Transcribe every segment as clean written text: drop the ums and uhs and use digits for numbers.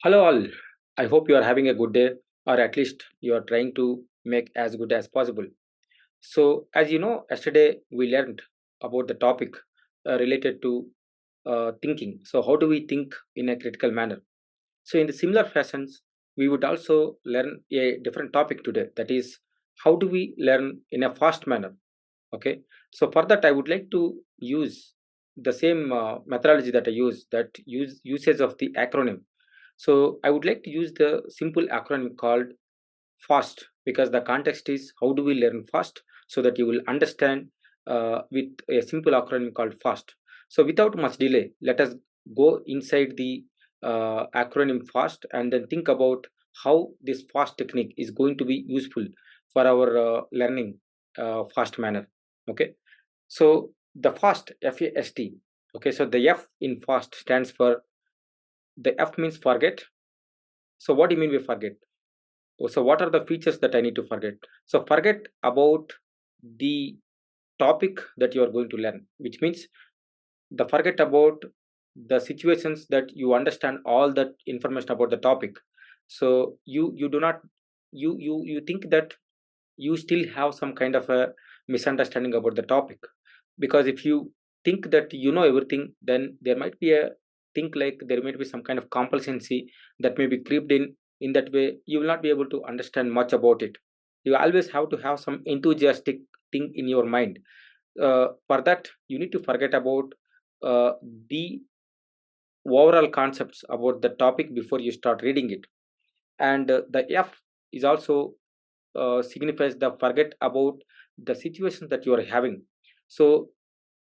Hello, all. I hope you are having a good day, or at least you are trying to make as good as possible. So, as you know, yesterday we learned about the topic related to thinking. So, how do we think in a critical manner? So, in the similar fashions, we would also learn a different topic today. That is, how do we learn in a fast manner? Okay. So, for that, I would like to use the same methodology that I use, that usage of the acronym. So I would like to use the simple acronym called FAST, because the context is how do we learn fast, so that you will understand with a simple acronym called FAST. So without much delay, let us go inside the acronym FAST and then think about how this FAST technique is going to be useful for our learning fast manner. Okay. So the FAST, FAST. Okay. So the F in FAST stands for, the F means forget. So what do you mean by forget? So what are the features that I need to forget? So forget about the topic that you are going to learn, which means the forget about the situations that you understand all that information about the topic. So you do not, you think that you still have some kind of a misunderstanding about the topic, because if you think that you know everything, then there might be a think like there might be some kind of complacency that may be creeped in that way you will not be able to understand much about it. You always have to have some enthusiastic thing in your mind. For that you need to forget about the overall concepts about the topic before you start reading it. And the F is also signifies the forget about the situations that you are having. So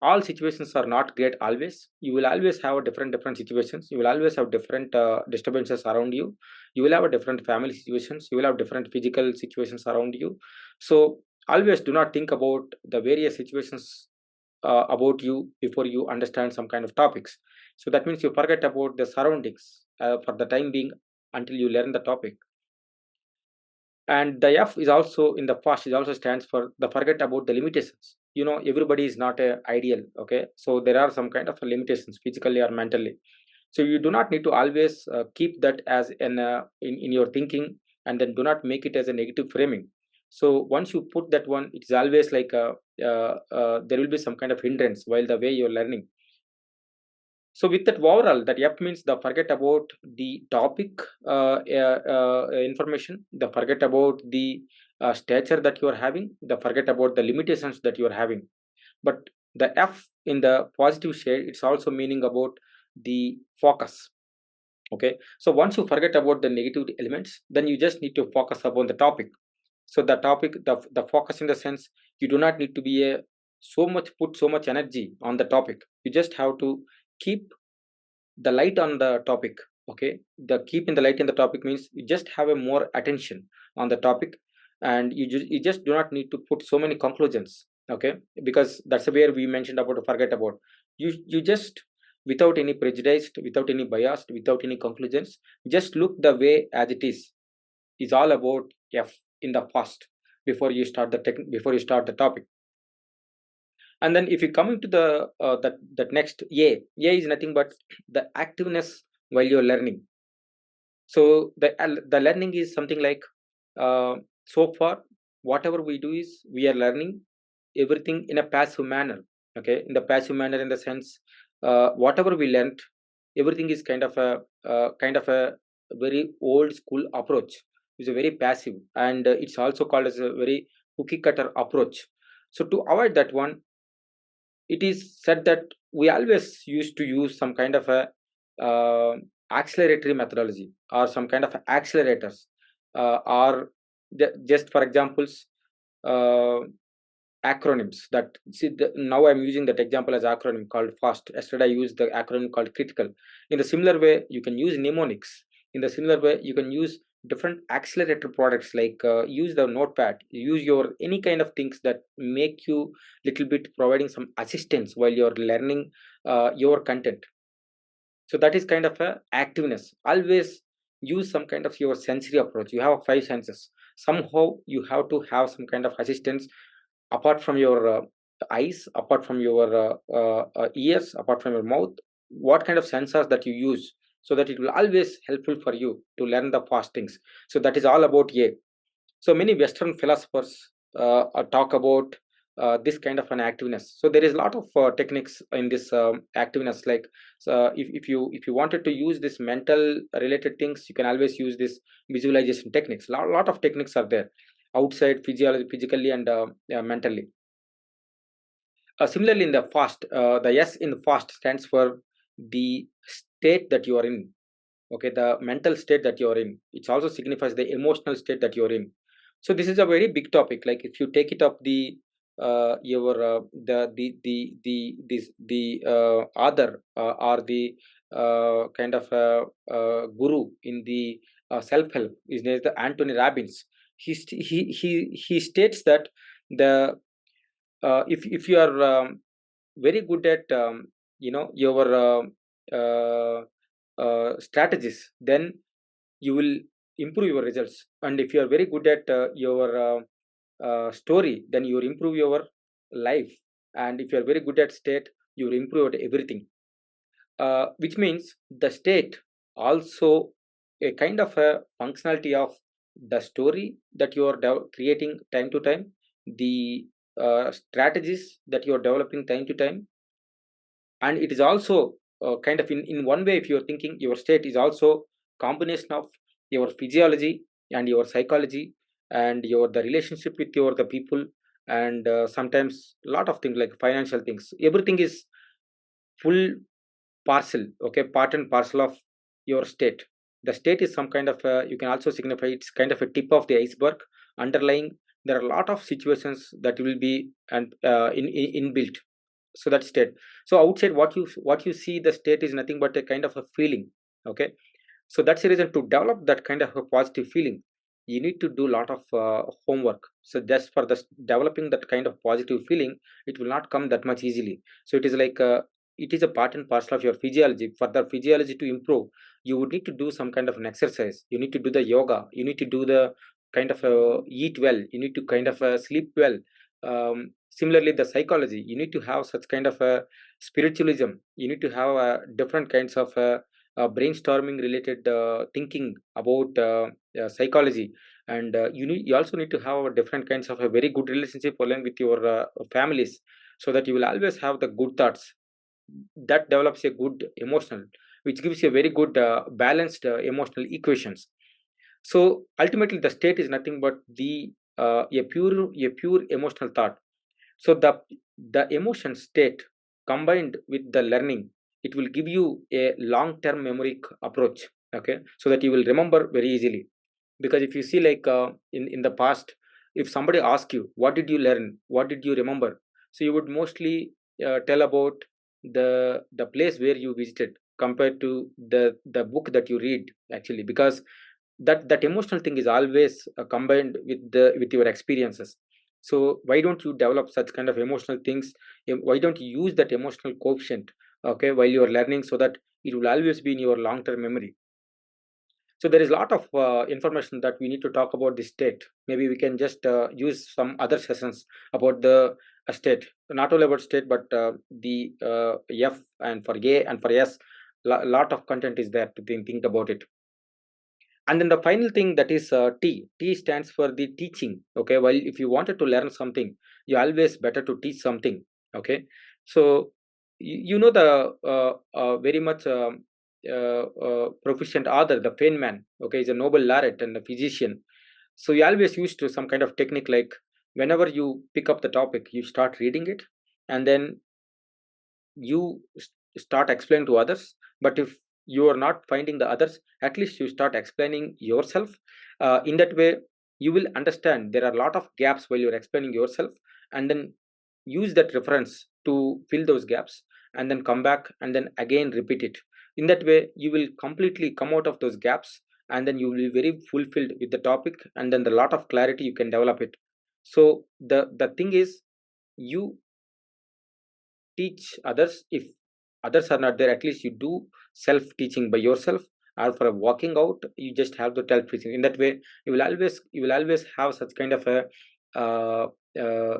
all situations are not great always. You will always have different situations. You will always have different disturbances around you. You will have a different family situations. You will have different physical situations around you. So always do not think about the various situations about you before you understand some kind of topics. So that means you forget about the surroundings for the time being until you learn the topic. And the F is also in the fast is also stands for the forget about the limitations. You know, everybody is not a ideal. Okay, so there are some kind of limitations physically or mentally. So you do not need to always keep that as in your thinking, and then do not make it as a negative framing. So once you put that one, it's always like there will be some kind of hindrance while the way you're learning. So with that overall, that F means the forget about the topic information, the forget about the stature that you are having, the forget about the limitations that you are having. But the F in the positive shade, it's also meaning about the focus. Okay. So once you forget about the negative elements, then you just need to focus upon the topic. So the topic, the focus in the sense, you do not need to be a so much put so much energy on the topic. You just have to keep the light on the topic. Okay, the keeping the light in the topic means you just have a more attention on the topic, and you just do not need to put so many conclusions. Okay, because that's where we mentioned about to forget about. You just, without any prejudice, without any bias, without any conclusions, just look the way as it is all about F in the past before you start the before you start the topic. And then if you come into the that next A is nothing but the activeness while you're learning. So the learning is something like, uh, so far whatever we do is we are learning everything in a passive manner. Okay, in the passive manner, in the sense, whatever we learned, everything is kind of a very old school approach. It's a very passive, and it's also called as a very cookie cutter approach. So to avoid that one, it is said that we always used to use some kind of a uh, acceleratory methodology, or some kind of accelerators, or just for examples, uh, acronyms. That see now I'm using that example as acronym called fast. Yesterday I used the acronym called critical. In the similar way you can use mnemonics. In the similar way you can use different accelerator products, like use the notepad, use your any kind of things that make you little bit providing some assistance while you're learning your content. So that is kind of a activeness. Always use some kind of your sensory approach. You have five senses. Somehow you have to have some kind of assistance apart from your eyes, apart from your ears, apart from your mouth. What kind of sensors that you use, so that it will always helpful for you to learn the fast things. So that is all about A. So many Western philosophers talk about this kind of an activeness. So there is a lot of techniques in this activeness. Like, so if you wanted to use this mental related things, you can always use this visualization techniques. Lot of techniques are there outside physically and mentally. Similarly, in the fast, the S in fast stands for the state that you are in. Okay, the mental state that you are in. It also signifies the emotional state that you are in. So this is a very big topic. Like if you take it up, the your the this the other or the kind of guru in the self help is named the Anthony Robbins. He states that the if you are very good at your strategies, then you will improve your results. And if you are very good at your story, then you will improve your life. And if you are very good at state, you will improve at everything. Which means the state also a kind of a functionality of the story that you are creating time to time, the strategies that you are developing time to time. And it is also kind of in one way, if you're thinking, your state is also combination of your physiology and your psychology and your the relationship with your the people, and sometimes a lot of things like financial things. Everything is full parcel, okay, part and parcel of your state. The state is some kind of you can also signify it's kind of a tip of the iceberg. Underlying, there are a lot of situations that will be and inbuilt. So that's state. So outside, what you see, the state is nothing but a kind of a feeling. Okay, so that's the reason, to develop that kind of a positive feeling, you need to do a lot of homework. So just for this developing that kind of positive feeling, it will not come that much easily. So it is like it is a part and parcel of your physiology. For the physiology to improve, you would need to do some kind of an exercise, you need to do the yoga, you need to do the kind of eat well, you need to kind of sleep well. Similarly, the psychology, you need to have such kind of a spiritualism, you need to have different kinds of brainstorming related thinking about psychology. And you also need to have different kinds of a very good relationship along with your families, so that you will always have the good thoughts. That develops a good emotional, which gives you a very good balanced emotional equations. So ultimately, the state is nothing but the a pure emotional thought. So the emotion state combined with the learning, it will give you a long term memory approach. Okay, so that you will remember very easily. Because if you see, like in the past, if somebody asks you what did you learn, what did you remember, so you would mostly tell about the place where you visited compared to the book that you read, actually. Because that emotional thing is always combined with your experiences. So why don't you develop such kind of emotional things? Why don't you use that emotional coefficient, okay, while you are learning, so that it will always be in your long term memory. So there is a lot of information that we need to talk about this state. Maybe we can just use some other sessions about the state, not only about state, but the F and for A and for S. Lot of content is there to think about it. And then the final thing, that is T stands for the teaching. Okay, well, if you wanted to learn something, you always better to teach something. Okay, so you know the very much proficient author, the Feynman, okay, is a Nobel laureate and a physician. So you always used to some kind of technique, like whenever you pick up the topic, you start reading it, and then you start explaining to others. But if you are not finding the others, at least you start explaining yourself. In that way, you will understand there are a lot of gaps while you're explaining yourself, and then use that reference to fill those gaps, and then come back and then again repeat it. In that way, you will completely come out of those gaps, and then you will be very fulfilled with the topic, and then the lot of clarity you can develop it. So the thing is, you teach others. If others are not there, at least you do self teaching by yourself. Or for a walking out, you just have to tell teaching. In that way, you will always have such kind of a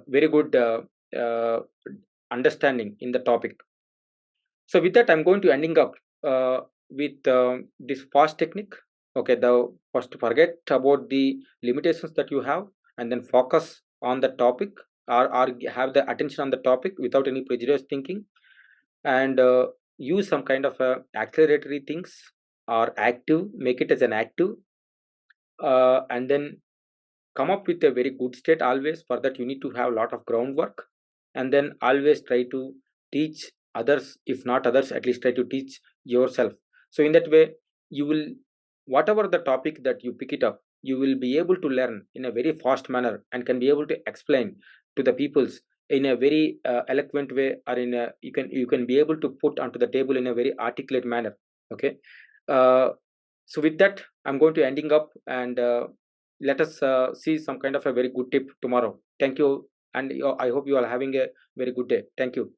very good understanding in the topic. So with that, I'm going to ending up. with this fast technique. Okay, the first forget about the limitations that you have, and then focus on the topic, or have the attention on the topic without any prejudice thinking, and use some kind of acceleratory things, or active, make it as an active, and then come up with a very good state. Always for that you need to have a lot of groundwork, and then always try to teach others, if not others, at least try to teach yourself. So in that way, you will, whatever the topic that you pick it up, you will be able to learn in a very fast manner, and can be able to explain to the peoples in a very eloquent way, or in a, you can be able to put onto the table in a very articulate manner. Okay. uh, so with that, I'm going to ending up, and let us see some kind of a very good tip tomorrow. Thank you, and I hope you are having a very good day. Thank you.